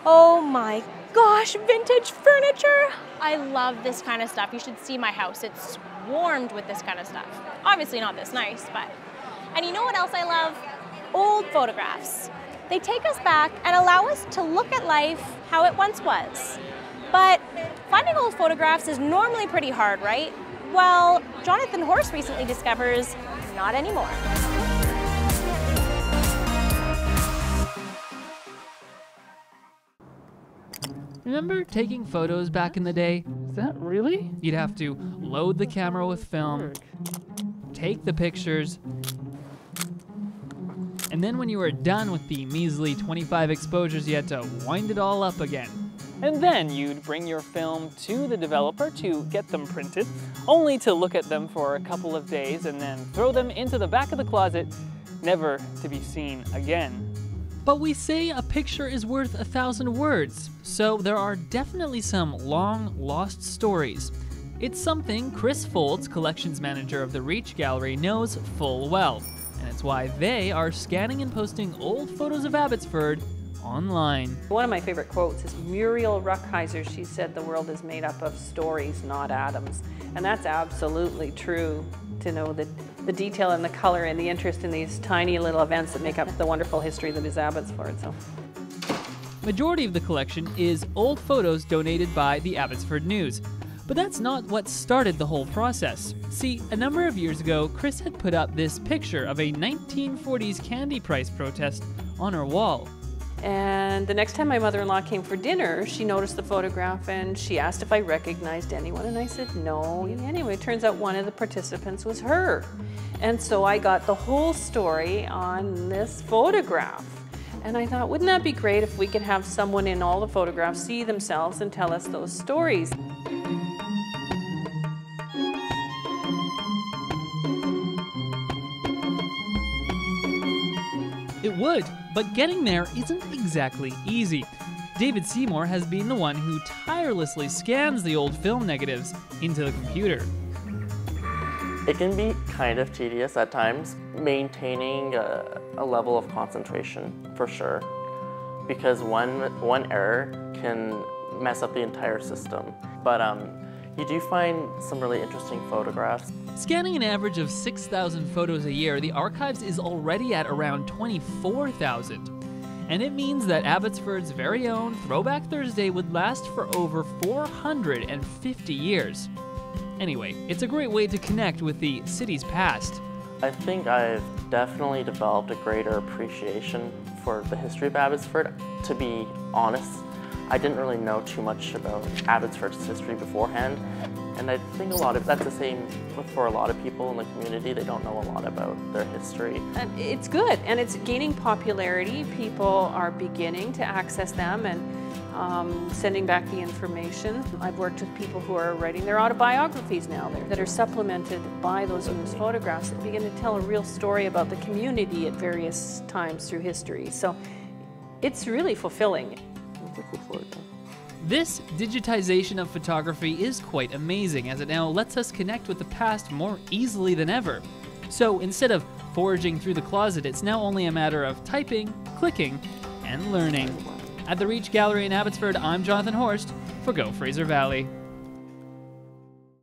Oh my gosh, vintage furniture! I love this kind of stuff. You should see my house. It's swarmed with this kind of stuff. Obviously not this nice, but... And you know what else I love? Old photographs. They take us back and allow us to look at life how it once was. But finding old photographs is normally pretty hard, right? Well, Jonathan Horst recently discovers not anymore. Remember taking photos back in the day? Is that really? You'd have to load the camera with film, take the pictures, and then when you were done with the measly 25 exposures, you had to wind it all up again. And then you'd bring your film to the developer to get them printed, only to look at them for a couple of days and then throw them into the back of the closet, never to be seen again. But we say a picture is worth 1,000 words, so there are definitely some long lost stories. It's something Chris Foltz, collections manager of the Reach Gallery, knows full well, and it's why they are scanning and posting old photos of Abbotsford online. One of my favorite quotes is Muriel Rukeyser. She said the world is made up of stories, not atoms. And that's absolutely true, to know the detail and the color and the interest in these tiny little events that make up the wonderful history that is Abbotsford. So, Majority of the collection is old photos donated by the Abbotsford News. But that's not what started the whole process. See, a number of years ago, Chris had put up this picture of a 1940s candy price protest on her wall. and the next time my mother-in-law came for dinner, she noticed the photograph and she asked if I recognized anyone, and I said no. Anyway, it turns out one of the participants was her. And so I got the whole story on this photograph. And I thought, wouldn't that be great if we could have someone in all the photographs see themselves and tell us those stories? It would, but getting there isn't exactly easy. David Seymour has been the one who tirelessly scans the old film negatives into the computer. It can be kind of tedious at times, maintaining a level of concentration, for sure, because one error can mess up the entire system. But you do find some really interesting photographs. Scanning an average of 6,000 photos a year, the archives is already at around 24,000. And it means that Abbotsford's very own Throwback Thursday would last for over 450 years. Anyway, it's a great way to connect with the city's past. I think I've definitely developed a greater appreciation for the history of Abbotsford. To be honest, I didn't really know too much about Abbotsford's history beforehand, and I think that's the same for a lot of people in the community. They don't know a lot about their history. And it's good, and it's gaining popularity. People are beginning to access them and sending back the information. I've worked with people who are writing their autobiographies now that are supplemented by those news photographs that begin to tell a real story about the community at various times through history. So it's really fulfilling. This digitization of photography is quite amazing, as it now lets us connect with the past more easily than ever. So instead of foraging through the closet, it's now only a matter of typing, clicking, and learning. At the Reach Gallery in Abbotsford, I'm Jonathan Horst for Go Fraser Valley.